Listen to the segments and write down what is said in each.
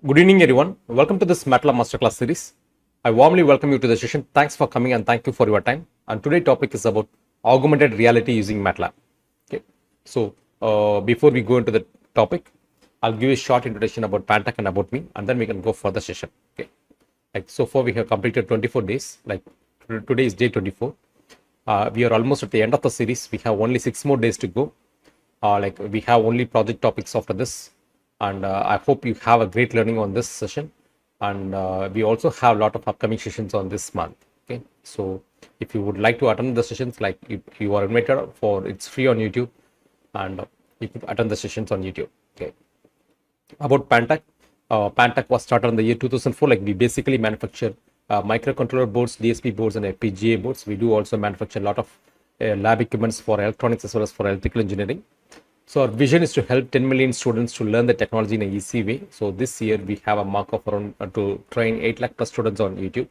Good evening, everyone. Welcome to this MATLAB Masterclass series. I warmly welcome you to the session. Thanks for coming and thank you for your time. And today's topic is about augmented reality using MATLAB. Okay. So before we go into the topic, I'll give you a short introduction about Pantech and about me, and then we can go for the session. Okay. Like so far, we have completed 24 days. Like today is day 24. We are almost at the end of the series. We have only 6 more days to go. Like we have only project topics after this, and I hope you have a great learning on this session. And we also have a lot of upcoming sessions on this month. Okay, so if you would like to attend the sessions, like you are invited for, it's free on YouTube, and you could attend the sessions on YouTube. Okay, about Pantech. Pantech was started in the year 2004. Like we basically manufacture microcontroller boards, DSP boards, and FPGA boards. We do also manufacture a lot of lab equipments for electronics as well as for electrical engineering. So our vision is to help 10 million students to learn the technology in an easy way. So this year we have a mark of around to train 8 lakh plus students on YouTube.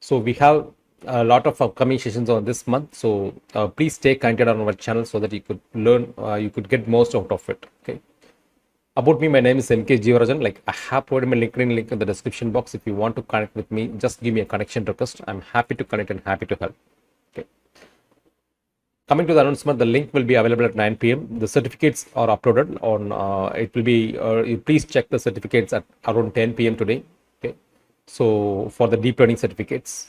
So we have a lot of upcoming sessions on this month. So please stay connected on our channel so that you could learn, you could get most out of it. Okay. About me, my name is MK Jeevarajan. Like I have provided my LinkedIn link in the description box. If you want to connect with me, just give me a connection request. I'm happy to connect and happy to help. Okay. Coming to the announcement, the link will be available at 9 p.m. The certificates are uploaded on, it will be, please check the certificates at around 10 p.m. today. Okay. So for the deep learning certificates.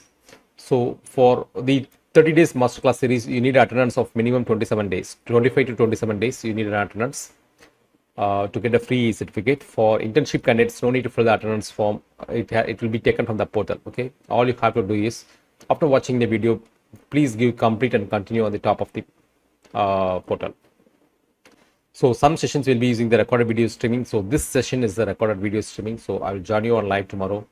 So for the 30 days masterclass series, you need attendance of minimum 27 days, 25 to 27 days, you need an attendance to get a free certificate. For internship candidates, no need to fill the attendance form. It will be taken from the portal. Okay. All you have to do is, after watching the video, please give complete and continue on the top of the portal. So some sessions will be using the recorded video streaming. So this session is the recorded video streaming. So I will join you on live tomorrow,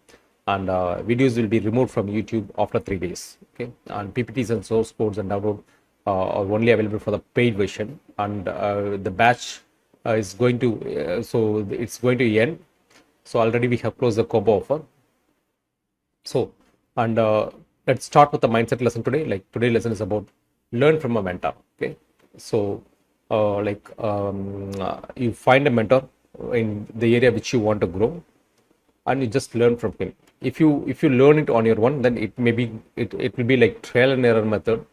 and videos will be removed from YouTube after 3 days. Okay, and PPTs and source codes and download are only available for the paid version, and the batch is going to so it's going to end. So already we have closed the combo offer. So and let's start with the mindset lesson today. Like today's lesson is about learn from a mentor. Okay, so you find a mentor in the area which you want to grow, and you just learn from him. If you learn it on your own, then it may be it will be like trial and error method,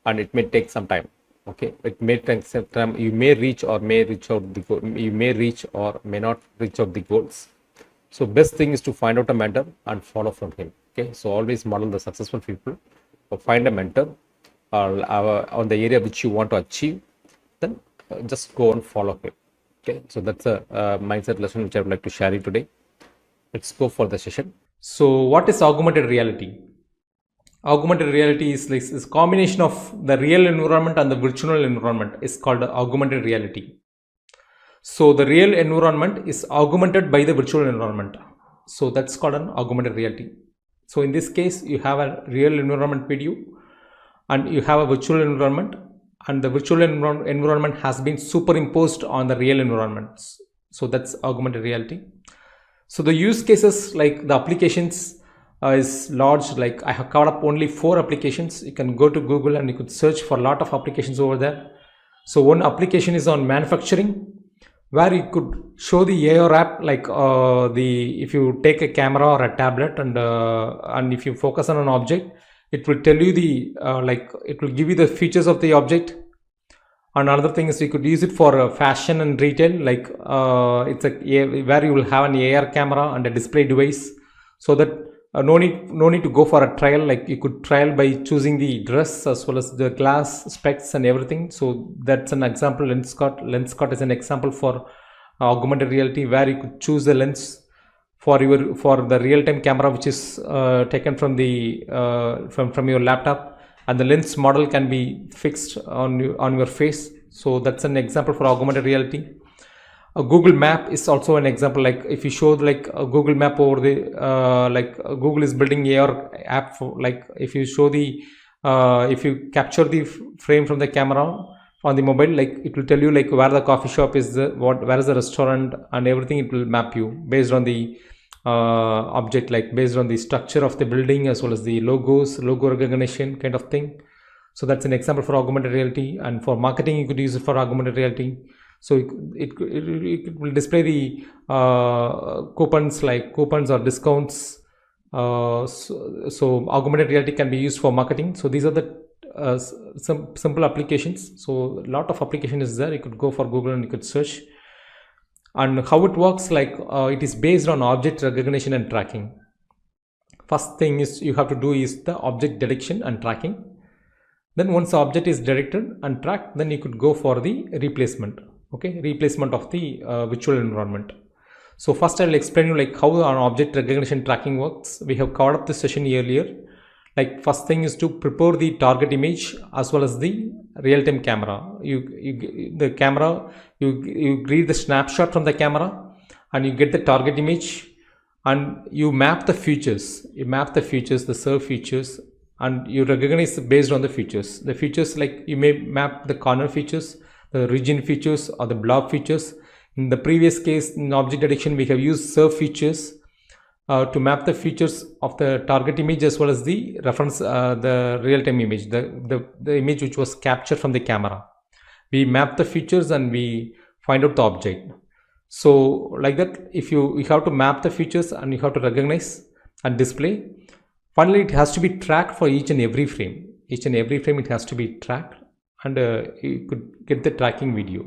and it may take some time. Okay, it may take some time. You may reach or may reach out the goal. You may reach or may not reach out the goals. So best thing is to find out a mentor and follow from him. Okay, so always model the successful people, or find a mentor on the area which you want to achieve, then just go and follow him. Okay, so that's a mindset lesson which I would like to share you today. Let's go for the session. So what is augmented reality? Augmented reality is like this combination of the real environment and the virtual environment is called augmented reality. So the real environment is augmented by the virtual environment. So that's called an augmented reality. So in this case, you have a real environment video and you have a virtual environment, and the virtual environment has been superimposed on the real environments. So that's augmented reality. So the use cases, like the applications is large. Like I have covered up only 4 applications. You can go to Google and you could search for a lot of applications over there. So one application is on manufacturing, where you could show the AR app, like if you take a camera or a tablet and if you focus on an object, it will tell you the it will give you the features of the object. And another thing is you could use it for fashion and retail, like it's where you will have an AR camera and a display device, so that no need to go for a trial. Like you could trial by choosing the dress as well as the glass specs and everything. So that's an example. Lenskart is an example for augmented reality, where you could choose the lens for the real-time camera which is taken from the from your laptop, and the lens model can be fixed on your face. So that's an example for augmented reality. A Google Map is also an example. Like if you show like a Google Map over the Google is building AR app for, like if you show the if you capture the frame from the camera on the mobile, like it will tell you like where the coffee shop is, where is the restaurant, and everything. It will map you based on the object, like based on the structure of the building as well as the logo recognition kind of thing. So that's an example for augmented reality. And for marketing, you could use it for augmented reality. So it will display the coupons, like coupons or discounts. So augmented reality can be used for marketing. So these are the some simple applications. So a lot of application is there. You could go for Google and you could search. And how it works, like it is based on object recognition and tracking. First thing is you have to do is the object detection and tracking. Then once the object is detected and tracked, then you could go for the replacement. Okay, replacement of the virtual environment. So first I will explain you like how an object recognition tracking works. We have covered up this session earlier. Like first thing is to prepare the target image as well as the real-time camera. You read the snapshot from the camera and you get the target image, and you map the features. You map the features, the serve features, and you recognize based on the features. The features, like you may map the corner features, the region features, or the blob features. In the previous case, in object detection, we have used serve features to map the features of the target image as well as the reference, the real-time image, the image which was captured from the camera. We map the features and we find out the object. So like that, if you have to map the features and you have to recognize and display. Finally, it has to be tracked for each and every frame. Each and every frame it has to be tracked, and you could get the tracking video.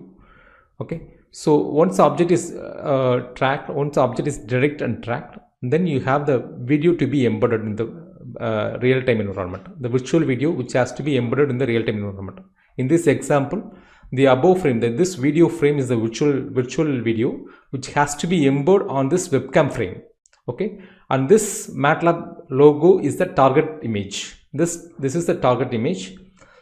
Okay. So once the object is tracked, once the object is detected and tracked, then you have the video to be embedded in the real-time environment. The virtual video which has to be embedded in the real-time environment. In this example, the above frame, this video frame is the virtual video which has to be embedded on this webcam frame. Okay, and this MATLAB logo is the target image. This is the target image.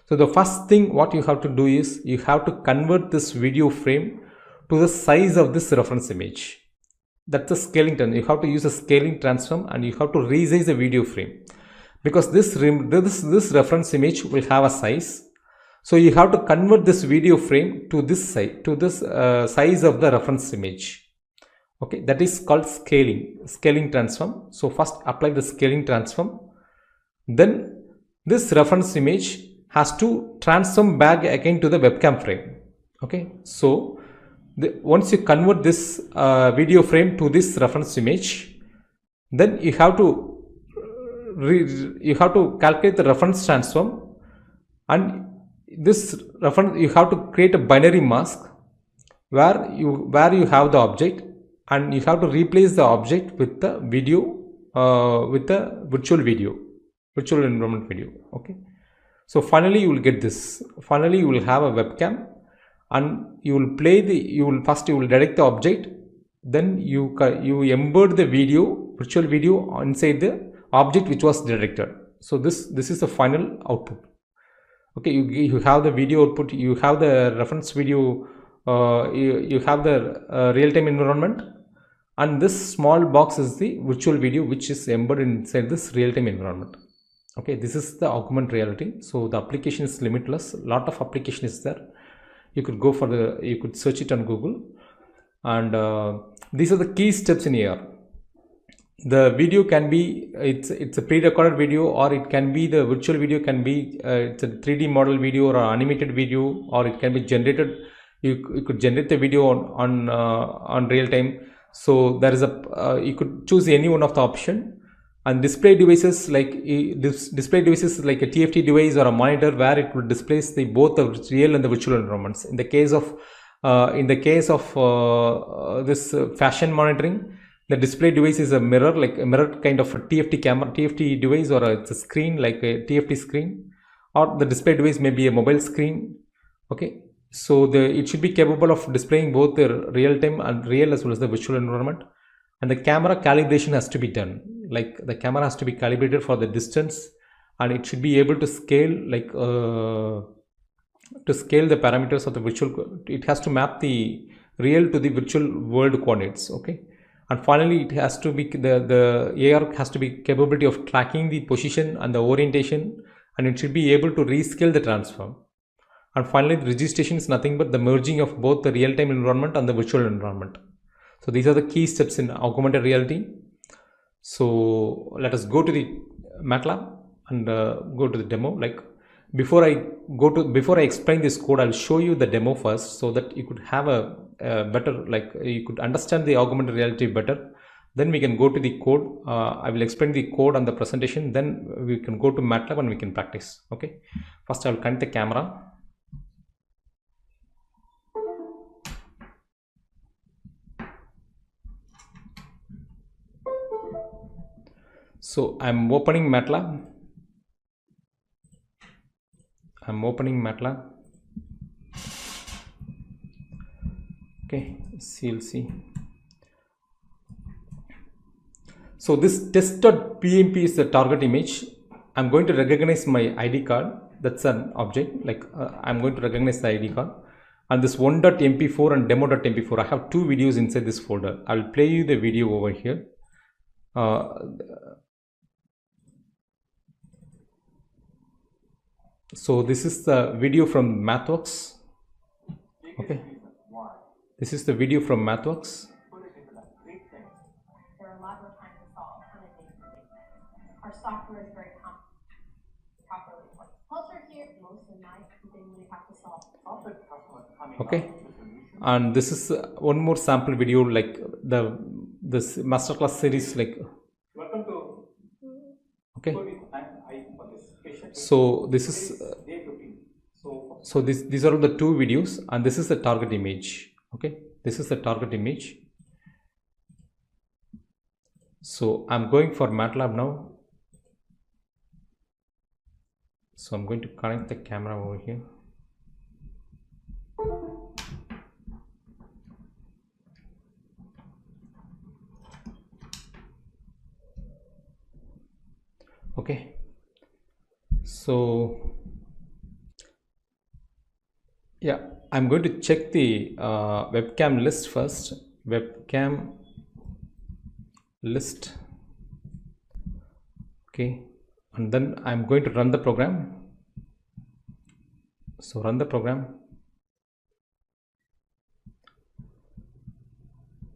So the first thing what you have to do is you have to convert this video frame to the size of this reference image. That's a scaling term. You have to use a scaling transform and you have to resize the video frame, because this reference image will have a size. So you have to convert this video frame to this size of the reference image. Okay, that is called scaling transform. So first apply the scaling transform, then this reference image has to transform back again to the webcam frame. Okay, so once you convert this video frame to this reference image, then you have to calculate the reference transform, and this reference you have to create a binary mask where you have the object, and you have to replace the object with the video with the virtual environment video. Okay, so finally you will get this. Finally you will have a webcam, and you will first detect the object, then you embed the virtual video inside the object which was detected. So this is the final output. Okay, you have the video output, you have the reference video, you have the real-time environment, and this small box is the virtual video which is embedded inside this real-time environment. Okay, this is the augmented reality. So the application is limitless. A lot of application is there. You could go for you could search it on Google, and these are the key steps in AR. The video can be it's a pre-recorded video, or it can be the virtual video can be it's a 3D model video or an animated video, or it can be generated. You could generate the video on real time. So there is you could choose any one of the option. And display devices like a TFT device or a monitor, where it will displays both the real and the virtual environments. In the case of this fashion monitoring, the display device is a mirror, like a mirror kind of a TFT camera, TFT device, or it's a screen like a TFT screen, or the display device may be a mobile screen. Okay, so it should be capable of displaying both the real time and real as well as the virtual environment. And the camera calibration has to be done. Like the camera has to be calibrated for the distance, and it should be able to scale to scale the parameters of the virtual. It has to map the real to the virtual world coordinates. Okay, and finally it has to be the AR has to be capability of tracking the position and the orientation, and it should be able to rescale the transform. And finally, the registration is nothing but the merging of both the real-time environment and the virtual environment. So these are the key steps in augmented reality. So let us go to the MATLAB and go to the demo. Like before I explain this code, I'll show you the demo first so that you could have a better, like you could understand the augmented reality better. Then we can go to the code. I will explain the code on the presentation. Then we can go to MATLAB and we can practice. Okay. First, I will connect the camera. So I'm opening MATLAB. Okay, CLC. So this test.pmp is the target image. I'm going to recognize my ID card. That's an object. Like I'm going to recognize the ID card. And this 1.mp4 and demo.mp4. I have two videos inside this folder. I'll play you the video over here. So this is the video from MathWorks. Okay. This is the video from MathWorks. There are a lot more time to solve on a day-to-day basis. Our software is very properly placed. Closer here, most of the night, then we have to solve. Okay. And this is one more sample video, like this masterclass series, like. Welcome to. Okay. So this is. So these are all the two videos, and this is the target image. Okay, this is the target image. So I'm going for MATLAB now. So I'm going to connect the camera over here. Okay. So yeah, I'm going to check the webcam list first. Webcam list. Okay, and then I'm going to run the program. So run the program.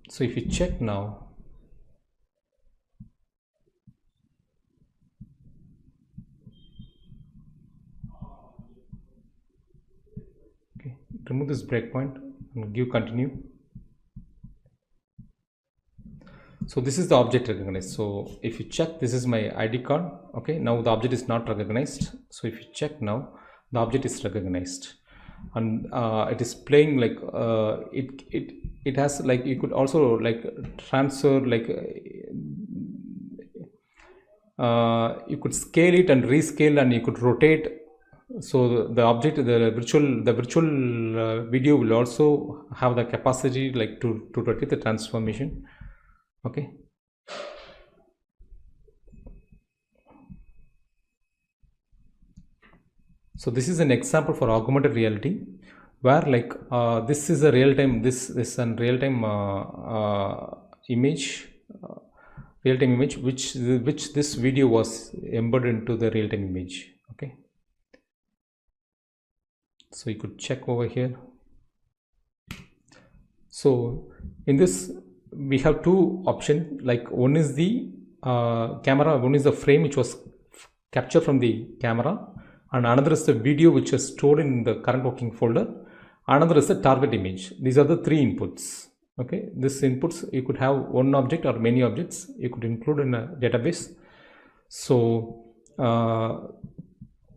So if you check now, okay, remove this breakpoint and give continue. So this is the object recognized. So if you check, this is my ID card. Okay, now the object is not recognized. So if you check now, the object is recognized, and it is playing like it has, like, you could also like transfer, like you could scale it and rescale, and you could rotate. So the object, the virtual video will also have the capacity, like to rotate the transformation. Okay. So this is an example for augmented reality, where like this is a real-time, this is a real-time image, real-time image, which this video was embedded into the real-time image. Okay. So you could check over here. So in this, we have two options. Like one is the camera, one is the frame which was captured from the camera, and another is the video which is stored in the current working folder. Another is the target image. These are the three inputs. Okay, this inputs, you could have one object or many objects you could include in a database. So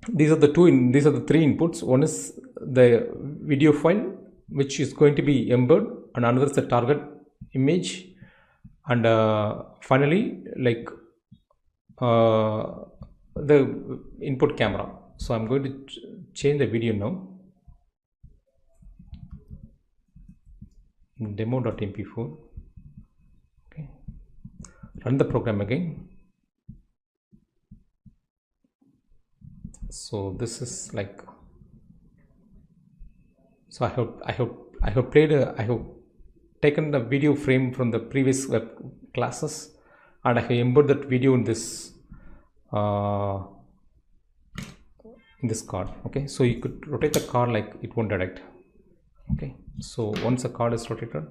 these are the three inputs. One is the video file which is going to be embedded, and another is the target image, and finally, like the input camera. So I'm going to change the video now. Demo.mp4. Okay, run the program again. So this is like, so I have taken the video frame from the previous web classes, and I have embedded that video in this card. Okay, so you could rotate the card, like it won't detect. Okay, so once the card is rotated,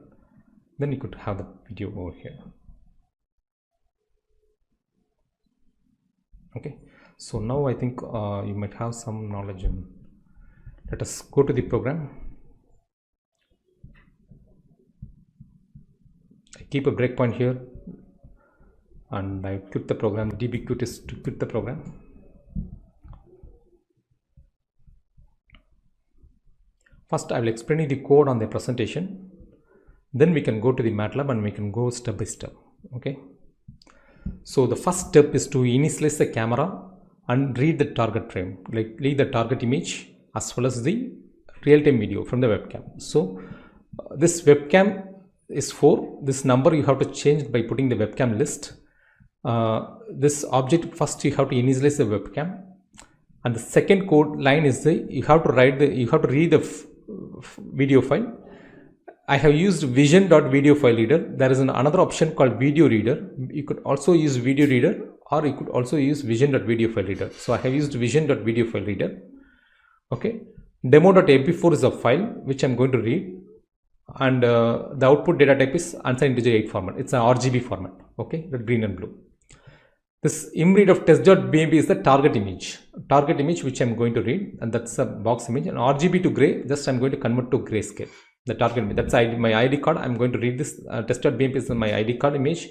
then you could have the video over here. Okay, So now I think you might have some knowledge in. Let us go to the program. I keep a breakpoint here and I quit the program. DB quit is to quit the program. First I will explain you the code on the presentation. Then we can go to the MATLAB and we can go step by step. Okay. So the first step is to initialize the camera and read the target frame, like read the target image as well as the real-time video from the webcam. So this webcam is 4. This number you have to change by putting the webcam list. This object, first you have to initialize the webcam, and the second code line is you have to read the video file. I have used vision.video file reader. There is another option called video reader. You could also use video reader, or you could also use vision.video file reader. So I have used vision.video file reader. Okay. Demo.mp4 is a file which I'm going to read, and the output data type is answer integer 8 format. It's an RGB format. Okay, red, green and blue. This imread of test.bmp is the target image which I'm going to read, and that's a box image. And RGB to gray, just I'm going to convert to grayscale. The target image, that's my ID card. I'm going to read this. Test.bmp is my ID card image,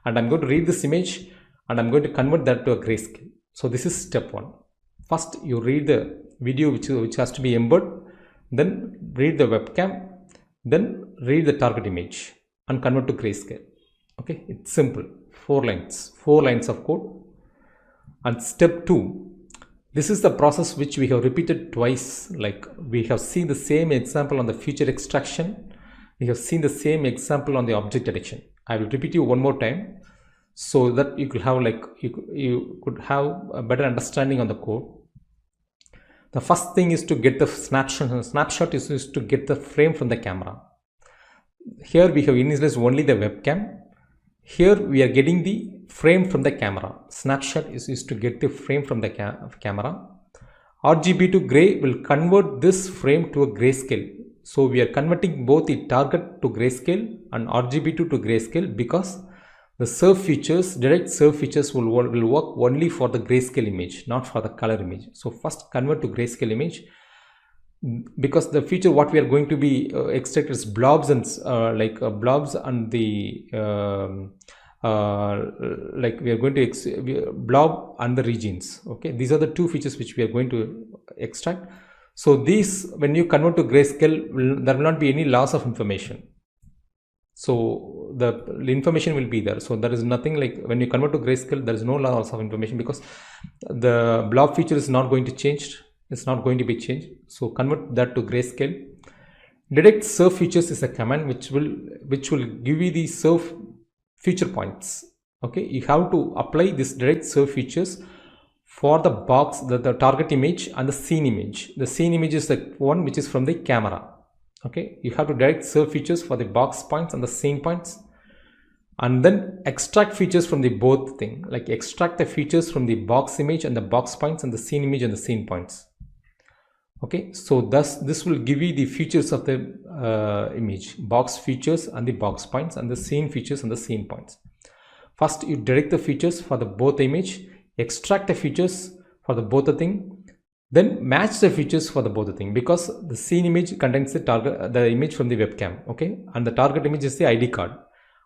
and I'm going to read this image and I'm going to convert that to a grayscale. So this is step 1. First you read the video which has to be embedded, then read the webcam, then read the target image and convert to grayscale. Okay, it's simple. 4 lines of code. And step 2, this is the process which we have repeated twice. Like we have seen the same example on the feature extraction, we have seen the same example on the object detection. I will repeat you one more time so that you could have you could have a better understanding on the code. The first thing is to get the snapshot. Snapshot is to get the frame from the camera. Here we have initialized only the webcam. Here we are getting the frame from the camera. Snapshot is to get the frame from the camera. RGB to gray will convert this frame to a grayscale. So we are converting both the target to grayscale and RGB to grayscale, because the surf features, direct surf features will work only for the grayscale image, not for the color image. So first convert to grayscale image, because the feature what we are going to be extract is blobs and blobs and the like we are going to blob and the regions. Okay, these are the 2 features which we are going to extract. So these, when you convert to grayscale, there will not be any loss of information. So the information will be there. So there is nothing like when you convert to grayscale, there is no loss of information, because the blob feature is not going to change. It's not going to be changed. So convert that to grayscale. Direct surf features is a command which will give you the surf feature points. Okay, you have to apply this direct surf features for the box, the target image and the scene image. The scene image is the one which is from the camera. Okay, you have to direct surf features for the box points and the scene points, and then extract features from the both thing, like extract the features from the box image and the box points and the scene image and the scene points. Okay, so thus this will give you the features of the image, box features and the box points, and the scene features and the scene points. First you direct the features for the both image, extract the features for the both the thing, then match the features for the both the thing, because the scene image contains the image from the webcam. Okay, and the target image is the ID card.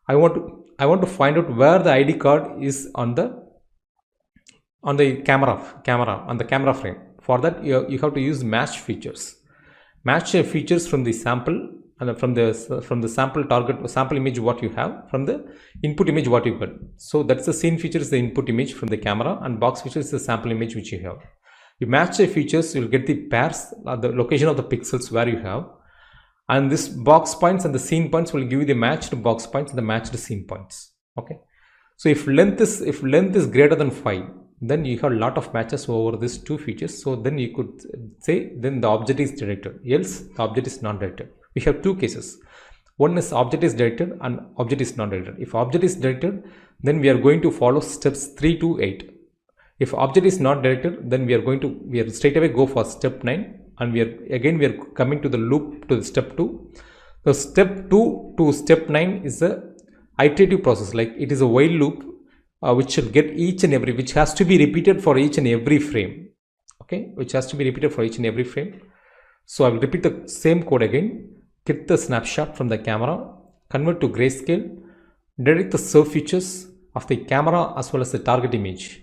I want to find out where the ID card is on the camera on the camera frame. For that you have to use match features. Match the features from the sample and from the sample image what you have, from the input image what you got. So that's the scene feature is the input image from the camera, and box feature is the sample image which you have. You match the features, you will get the pairs, the location of the pixels where you have, and this box points and the scene points will give you the matched box points and the matched scene points. Okay, so if length is greater than 5, then you have a lot of matches over these 2 features. So then you could say then the object is directed, else the object is not directed. We have 2 cases. One is object is directed and object is not directed. If object is directed, then we are going to follow steps 3 to 8. If object is not directed, then we are straight away go for step 9, and we are coming to the loop to the step 2. So step 2 to step 9 is a iterative process, like it is a while loop. which will get each and every, which has to be repeated for each and every frame. Okay, which has to be repeated for each and every frame. So I will repeat the same code again. Get the snapshot from the camera, convert to grayscale, detect the surf features of the camera as well as the target image,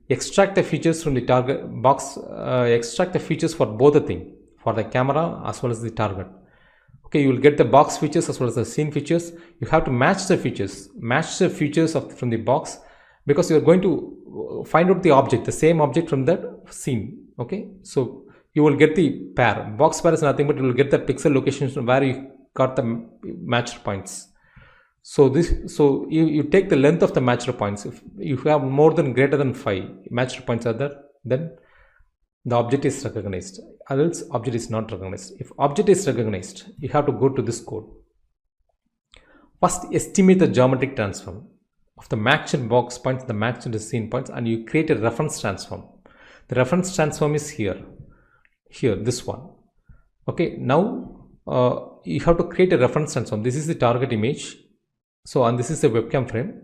extract the features from the target box, extract the features for both the thing, for the camera as well as the target. Okay, you will get the box features as well as the scene features. You have to match the features from the box, because you are going to find out the object, the same object from that scene. Okay, so you will get the pair. Box pair is nothing but you will get the pixel locations where you got the matched points. So you take the length of the matched points. If you have more than greater than 5 matched points are there, then the object is recognized, else object is not recognized. If object is recognized, you have to go to this code. First, estimate the geometric transform of the matched box points, the matched scene points, and you create a reference transform. The reference transform is here, this one. Okay, now you have to create a reference transform. This is the target image. So, and this is the webcam frame,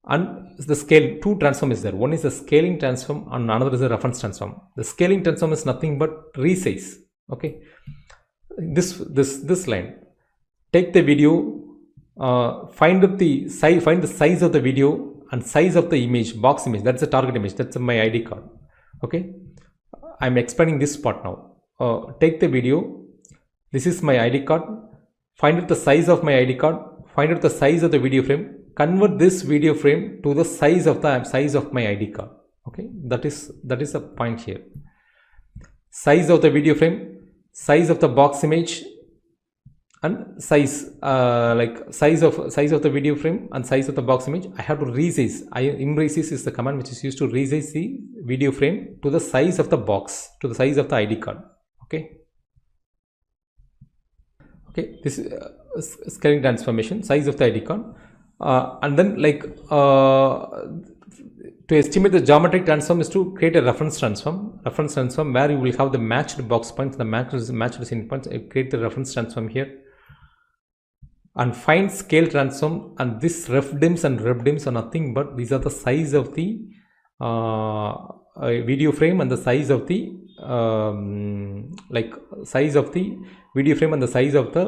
and the scale, two transform is there. One is the scaling transform and another is the reference transform. The scaling transform is nothing but resize. Okay, this line, take the video, find the size of the video and size of the image, box image. That's the target image, that's my ID card. Okay, I'm explaining this part now. Take the video, this is my ID card, find out the size of my ID card, find out the size of the video frame, convert this video frame to the size of my ID card. Okay, that is the point here. Size of the video frame, size of the box image, and size size of the video frame and size of the box image. I have to resize. Resize is the command which is used to resize the video frame to the size of the box, to the size of the ID card. Okay. Okay, this is scaling transformation, size of the ID card, and then to estimate the geometric transform is to create a reference transform where you will have the matched box points, the matched scene points. Create the reference transform here, and find scale transform, and this ref dims and rep dims are nothing but these are the size of the video frame and the size of the size of the video frame and the size of the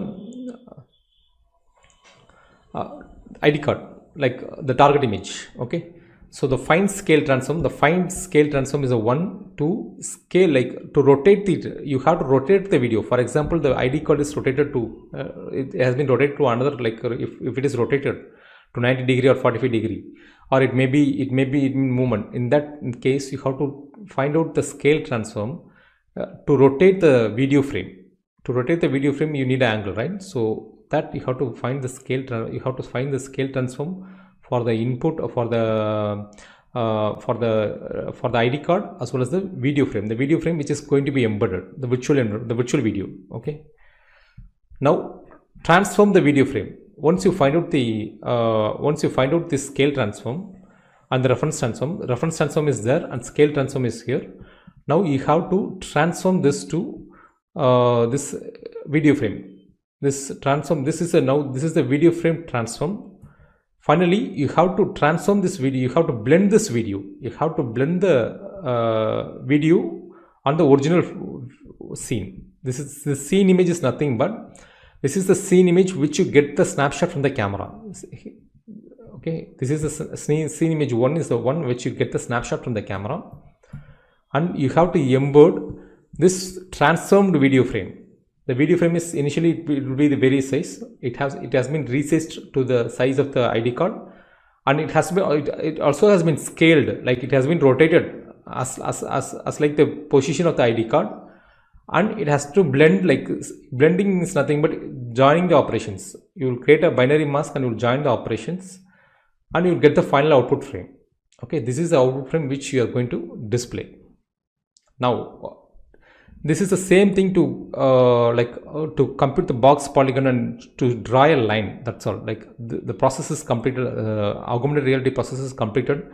ID card, like the target image. Okay, so the find scale transform, is a one to scale, like to rotate the, you have to rotate the video. For example, the ID card is rotated to it has been rotated to another, like if it is rotated to 90 degree or 45 degree, or it may be in movement. In that case, you have to find out the scale transform to rotate the video frame. To rotate the video frame, you need an angle, right? So that you have to find the scale. You have to find the scale transform for the input for the ID card as well as the video frame. The video frame which is going to be embedded, the virtual video. Okay. Now transform the video frame. Once you find out the scale transform and the reference transform is there and scale transform is here. Now you have to transform this to this video frame. This is the video frame transform. Finally, you have to transform this video. You have to blend this video. You have to blend the video on the original scene. The scene image is nothing but this is the scene image which you get the snapshot from the camera. Okay, this is the scene image one, is the one which you get the snapshot from the camera, and you have to embed this transformed video frame. The video frame is initially, it will be the very size. It has been resized to the size of the ID card, and it also has been scaled, like it has been rotated as like the position of the ID card, and it has to blend. Like blending is nothing but joining the operations. You will create a binary mask and you will join the operations, and you will get the final output frame. Okay, this is the output frame which you are going to display. Now this is the same thing to to compute the box polygon and to draw a line. That's all. Like the process is completed. Augmented reality process is completed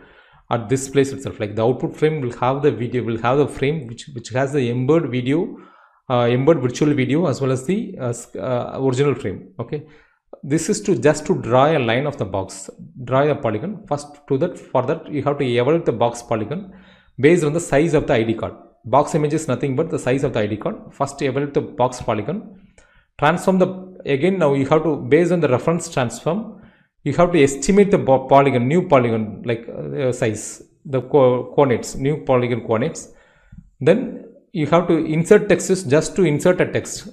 at this place itself. Like the output frame will have the video, will have the frame which has the embed video, embed virtual video as well as the original frame. Okay, this is to just to draw a line of the box, draw a polygon. First to that, for that you have to evaluate the box polygon based on the size of the ID card. Box image is nothing but the size of the ID card. First evaluate the box polygon, transform the, again now you have to, based on the reference transform, you have to estimate the polygon, new polygon, like size, the coordinates, new polygon coordinates. Then you have to insert text, is just to insert a text.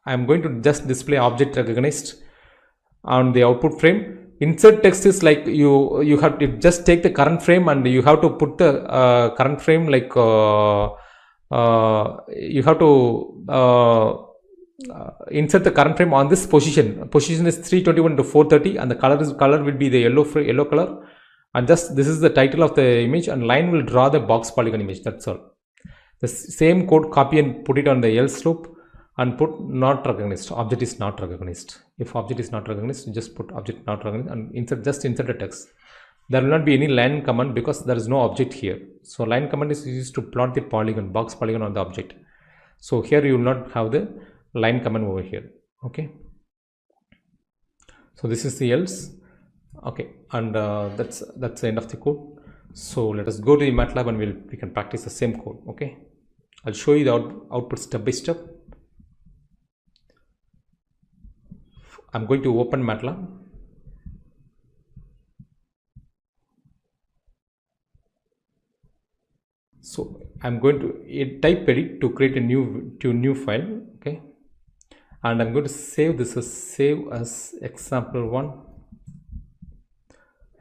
I am going to just display object recognized on the output frame. Insert text is like you have to just take the current frame and you have to put the current frame, like you have to insert the current frame on this position. Position is 321 to 430 and the color will be the yellow color, and just this is the title of the image, and line will draw the box polygon image. That's all. The same code copy and put it on the else loop and put not recognized, object is not recognized. If object is not recognized, just put object not recognized and insert a text. There will not be any line command because there is no object here. So line command is used to plot the polygon, box polygon on the object. So here you will not have the line command over here. Okay. So this is the else. Okay, and that's the end of the code. So let us go to the MATLAB and we can practice the same code. Okay, I'll show you the output step by step. I'm going to open MATLAB. So I'm going to type edit to create a new file. Okay, and I'm going to save this as example1.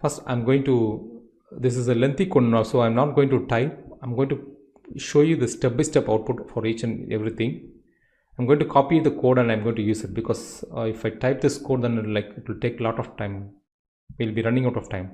First I'm going to, this is a lengthy code now, so I'm not going to type. I'm going to show you the step-by-step output for each and everything. I'm going to copy the code and I'm going to use it, because if I type this code, then it will take a lot of time. We'll be running out of time.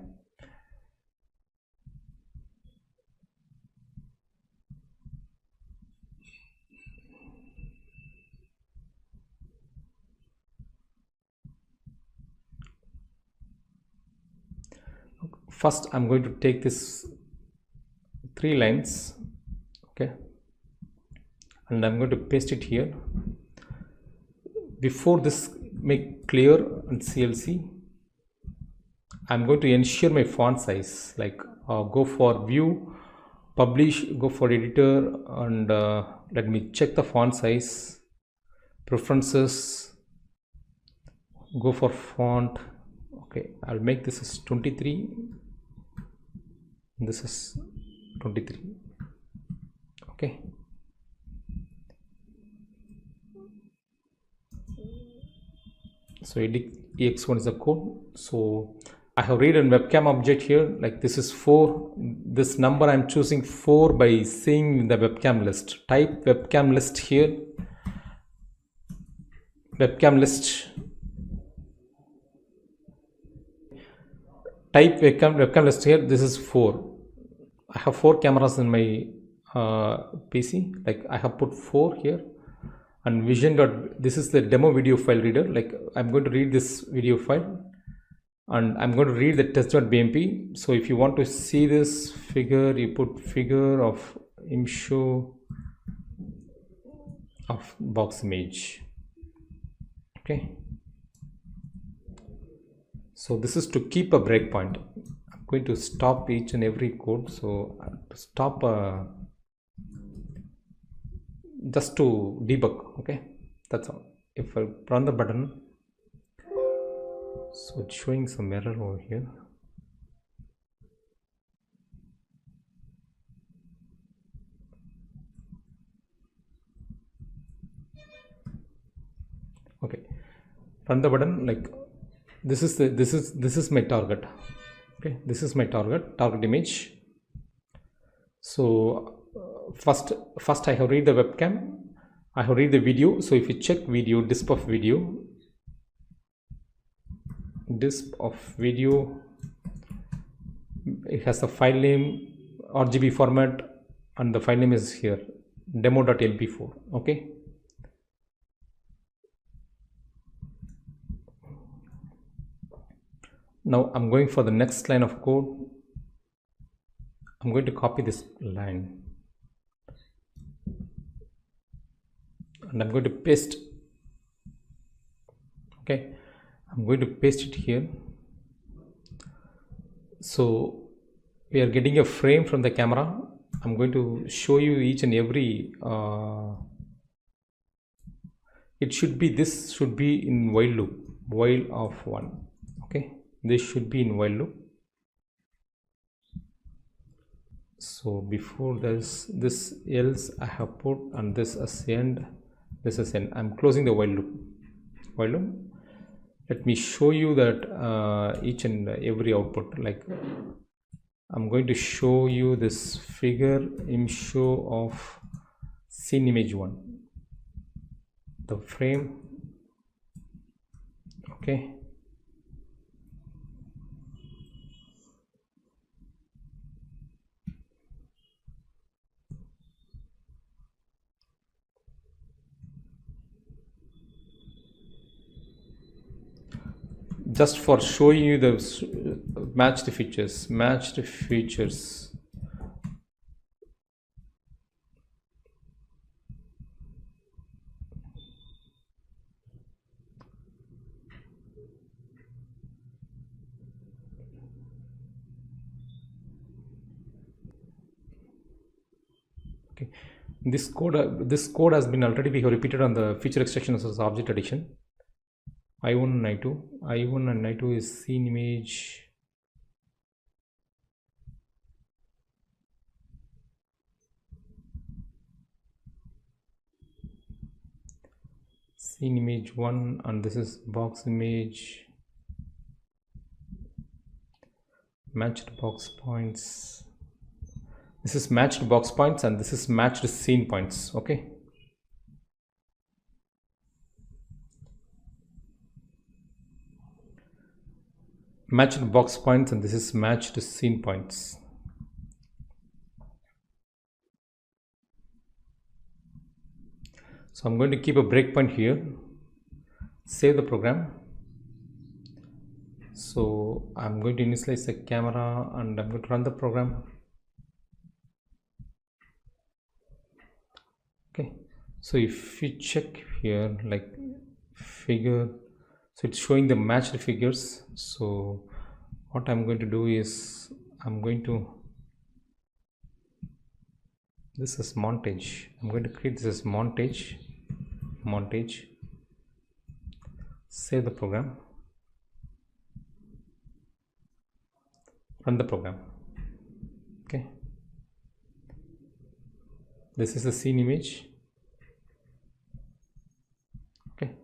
First I'm going to take this 3 lines, okay, and I'm going to paste it here. Before this, make clear and CLC. I'm going to ensure my font size, like go for view, publish, go for editor, and let me check the font size, preferences, go for font. Okay, I'll make this as 23. This is 23. Okay, so ex1 is the code. So I have read a webcam object here, like this is 4. This number I'm choosing 4 by seeing the webcam list. Type webcam list here, webcam list. Type webcam list here. This is 4. I have 4 cameras in my PC. Like I have put 4 here, and vision dot. This is the demo video file reader. Like I'm going to read this video file, and I'm going to read the test.bmp. So if you want to see this figure, you put figure of imshow of box image. Okay. So this is to keep a breakpoint. I'm going to stop each and every code. So to stop just to debug. Okay, that's all. If I run the button, so it's showing some error over here. Okay, run the button. Like this is my target. Okay, this is my target image. So first I have read the webcam, I have read the video. So if you check video, disp of video, it has a file name, RGB format, and the file name is here, demo.mp4. okay, now I'm going for the next line of code. I'm going to copy this line and I'm going to paste. Okay, I'm going to paste it here. So we are getting a frame from the camera. I'm going to show you each and every it should be, this should be in while loop, while of 1. Okay, this should be in while loop. So before this else I have put, and this as end, this is end. I'm closing the while loop. Let me show you that each and every output. Like, I'm going to show you this figure in show of scene image 1, the frame. Okay, just for showing you the matched features. Okay, this code has been already we have repeated on the feature extractions as object addition. I1 and I2 is scene image. Scene image 1, and this is box image, matched box points. This is matched box points, and this is matched scene points. Okay, matched box points, and this is matched scene points. So I'm going to keep a breakpoint here, save the program. So I'm going to initialize the camera, and I'm going to run the program. Okay, so if you check here, like figure, so it's showing the matched figures. So what I'm going to do is, I'm going to, this is montage. I'm going to create this as montage, save the program, run the program. Okay, this is the scene image. Okay,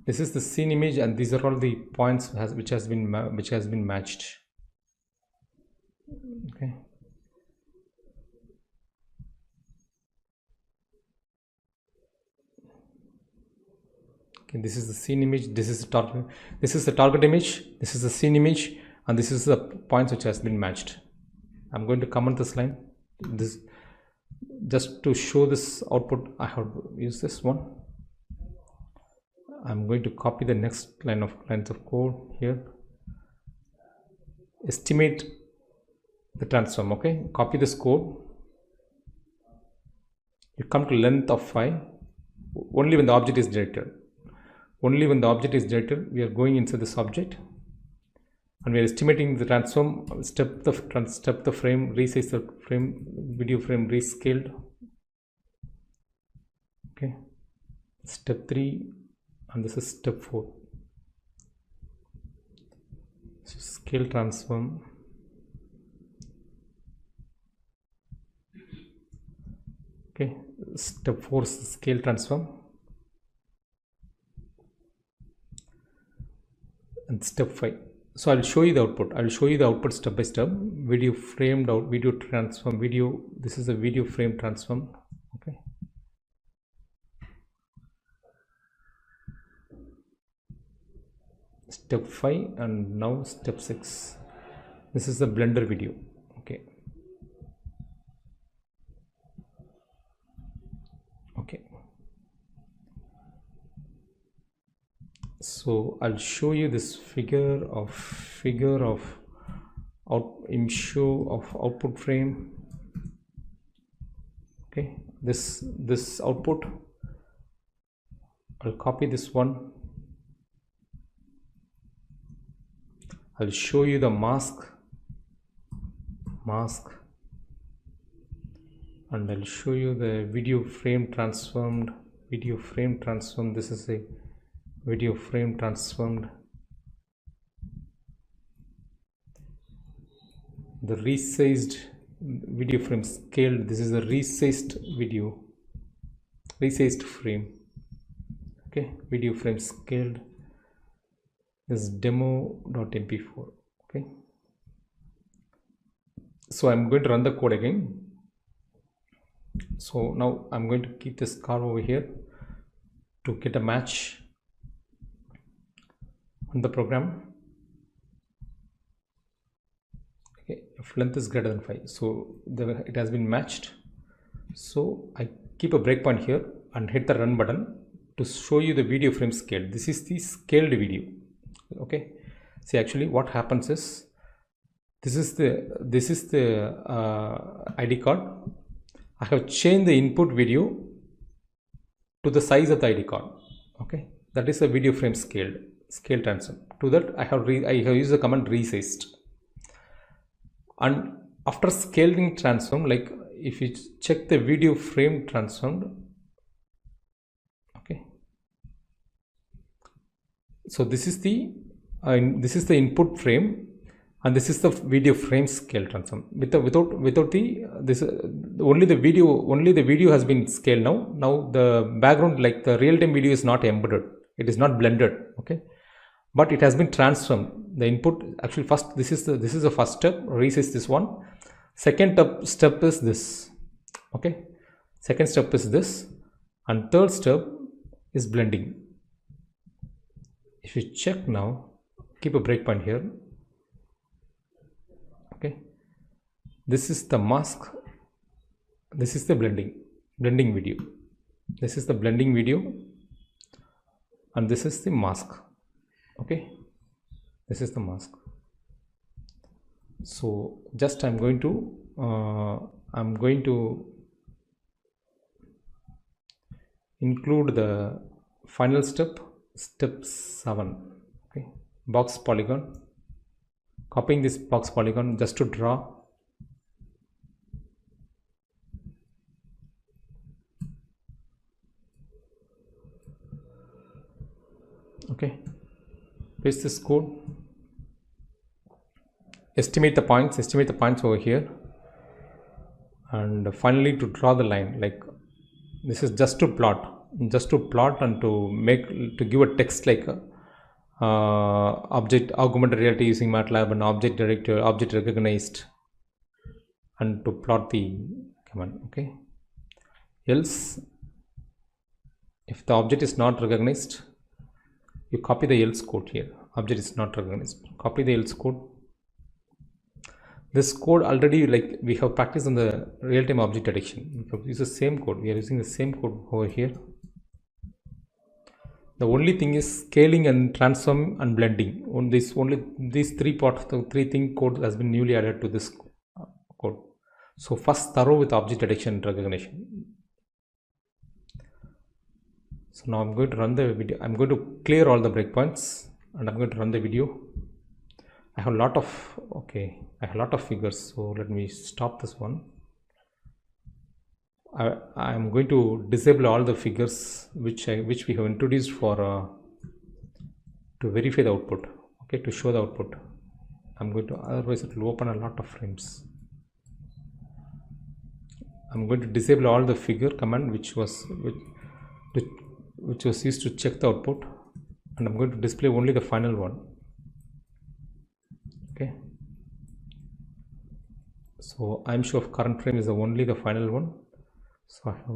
this is the scene image, and these are all the points which has been matched. Okay, this is the scene image, this is the target image, this is the scene image, and this is the points which has been matched. I'm going to comment this line, this just to show this output. I have used this one. I'm going to copy the next lines of code here. Estimate the transform. Okay, copy this code. You come to length of 5 only when the object is directed. Only when the object is directed, we are going inside this object, and we are estimating the transform. Step the frame, resize the frame, video frame rescaled. Okay, step 3, and this is step 4. So scale transform. Okay, step 4 is scale transform, and step 5. So I'll show you the output. Step by step. Video framed out, video transform, video. This is a video frame transform. Okay. Step 5, and now step 6. This is the Blender video. Okay. Okay. So I'll show you this figure of show of output frame. Okay, this output, I'll copy this one, I'll show you the mask, and I'll show you the video frame transformed. This is a video frame transformed. The resized video frame scaled. This is a resized frame. Okay, video frame scaled. This is demo.mp4. okay, so I'm going to run the code again. So now I'm going to keep this car over here to get a match on the program. Okay, if length is greater than 5, so it has been matched. So I keep a breakpoint here and hit the run button to show you the video frame scale. This is the scaled video. Okay, see, actually what happens is, this is the ID card. I have changed the input video to the size of the ID card. Okay, that is a video frame scale transform. To that I have used the command resized. And after scaling transform, like if you check the video frame transformed, okay, so this is the input frame, and this is the video frame scale transform. Only the video has been scaled now. Now the background, like the real-time video, is not embedded. It is not blended. Okay, but it has been transformed. The input, actually, first this is the first step. Resize this one. Second step is this. Okay, second step is this, and third step is blending. If you check now, keep a breakpoint here. Okay, this is the mask, this is the blending video, this is the blending video, and this is the mask. Okay, this is the mask. So just I'm going to include the final step 7. Okay, box polygon. Copying this box polygon just to draw. Okay, paste this code. Estimate the points over here, and finally to draw the line. Like this is just to plot and to give a text, like object augmented reality using MATLAB and object recognized, and to plot the command. Okay, else if the object is not recognized, you copy the else code here. Object is not recognized, copy the else code. This code already, like we have practiced on the real-time object detection. We use the same code. We are using the same code over here. The only thing is scaling and transform and blending. Only these three parts, the three code has been newly added to this code. So first thorough with object detection and recognition. So now I'm going to run the video. I'm going to clear all the breakpoints and I'm going to run the video. I have a lot of figures, so let me stop this one. I am going to disable all the figures which we have introduced for to verify the output. Okay, to show the output. I'm going to, otherwise it will open a lot of frames. I'm going to disable all the figure command which was used to check the output, and I'm going to display only the final one. Okay, so I'm sure current frame is only the final one. So I have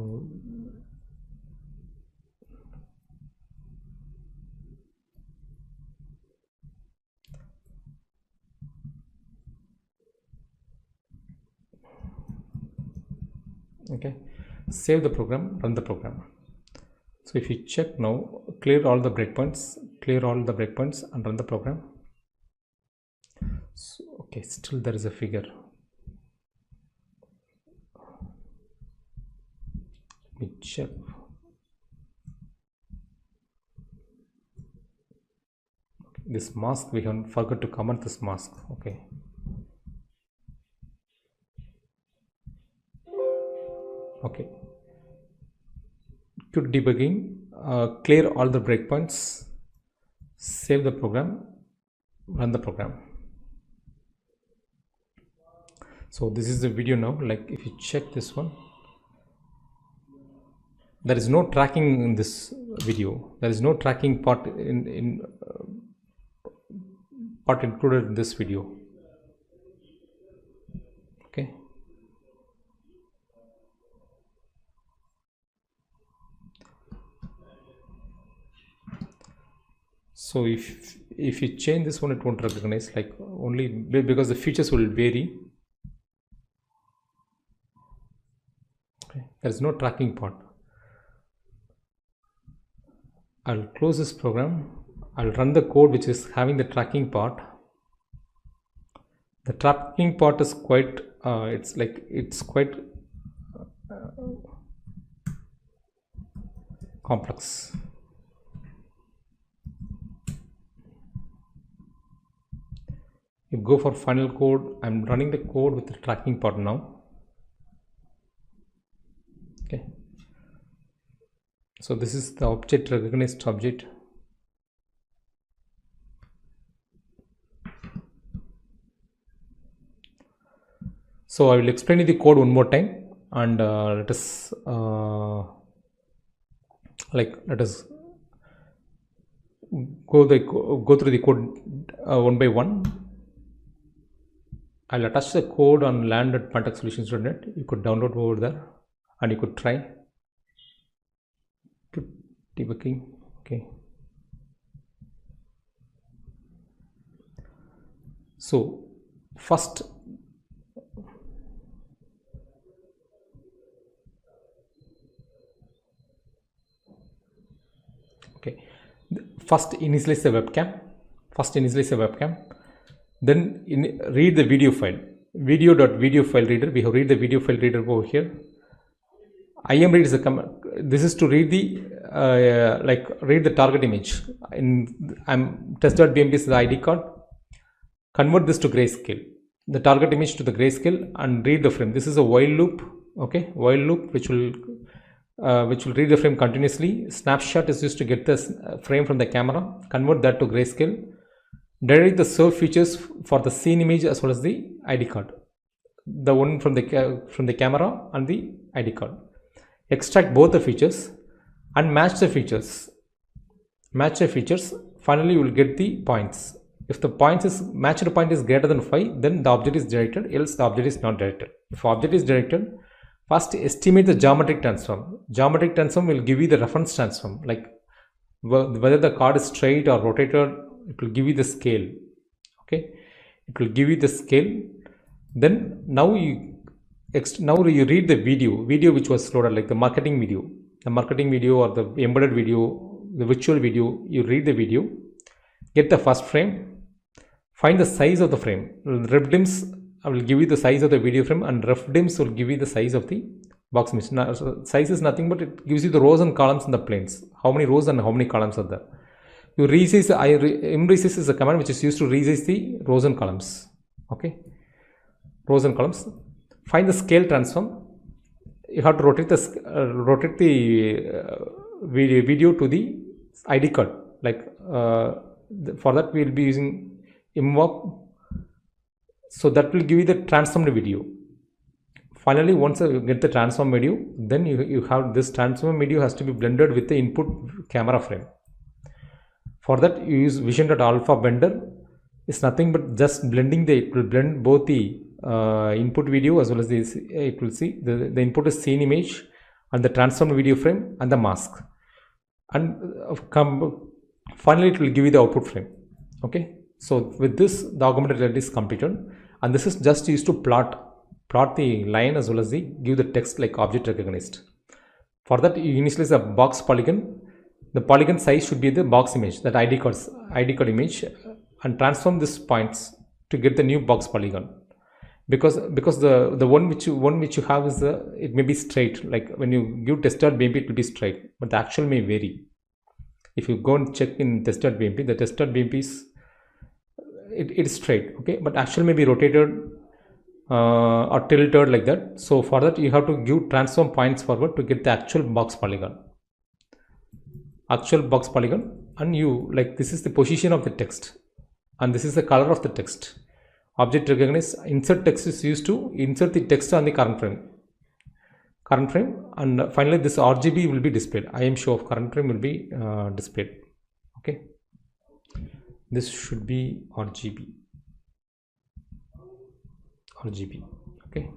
okay, save the program, run the program. So if you check now, clear all the breakpoints and run the program. So, okay, still there is a figure. Let me check. Okay. this mask, we have forgot to comment this mask. Okay. Okay. To debugging, clear all the breakpoints, save the program, run the program. So this is the video now. Like if you check this one, there is no tracking in this video. There is no tracking part part included in this video. Okay. So if you change this one, it won't recognize, like only because the features will vary. Okay. There is no tracking part. I'll close this program. I'll run the code which is having the tracking part. The tracking part is quite it's quite complex. You go for final code. I'm running the code with the tracking part now. Okay. So this is the object recognized object. So I will explain you the code one more time, and let us go through the code one by one. I'll attach the code on land.pantech.solutions.net. You could download over there and you could try to debugging. Okay. So first, initialize the webcam. Then read the video file, video.video file reader. We have read the video file reader over here. IM read is a command. This is to read the read the target image. I'm test.bmp is the ID card. Convert this to grayscale, the target image to the grayscale, and read the frame. This is a while loop. Okay, while loop which will read the frame continuously. Snapshot is used to get the frame from the camera. Convert that to grayscale. Derive the serve features for the scene image as well as the ID card, the one from the camera and the ID card. Extract both the features and match the features. Finally, you will get the points. If the matched point is greater than 5, then the object is directed, else the object is not directed. If object is directed, first estimate the geometric transform. Geometric transform will give you the reference transform, like whether the card is straight or rotated. It will give you the scale. Okay, it will give you the scale. Then now you read the video which was loaded, like the marketing video or the embedded video, the virtual video. You read the video, get the first frame, find the size of the frame. Ref dims will give you the size of the video frame, and ref dims will give you the size of the box image. Now, size is nothing but it gives you the rows and columns in the planes. How many rows and how many columns are there? You resize. Resize is a command which is used to resize the rows and columns. Okay, rows and columns. Find the scale transform. You have to rotate the video to the ID card. Like for that we will be using imwarp. So that will give you the transformed video. Finally, once you get the transform video, then you have this transform video has to be blended with the input camera frame. For that, you use vision.alpha blender. It's nothing but just blending it will blend both the input video as well as this. It will see the input is scene image and the transformed video frame and the mask, and finally it will give you the output frame. Okay, so with this the augmented reality is completed, and this is just used to plot the line as well as give the text like object recognized. For that, you initialize a box polygon. The polygon size should be the box image, that ID card image, and transform these points to get the new box polygon. Because the one which you have is it may be straight. Like when you give test.bmp, it will be straight, but the actual may vary. If you go and check in test.bmp, the test.bmp is it is straight, okay, but actually maybe rotated or tilted like that. So for that you have to give transform points forward to get the actual box polygon, and you like this is the position of the text and this is the color of the text. Object recognize insert text is used to insert the text on the current frame, and finally this RGB will be displayed. I am show of current frame will be displayed. Okay, this should be RGB. Okay,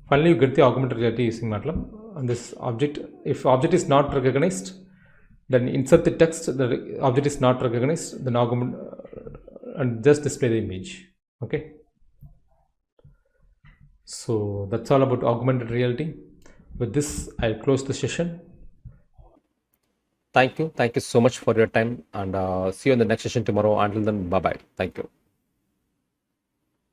finally you get the augmented reality using MATLAB, and this object, if object is not recognized, then insert the text. The object is not recognized, then augment and just display the image. Okay, so that's all about augmented reality. With this I'll close the session. Thank you so much for your time, and see you in the next session tomorrow. Until then, bye bye. Thank you.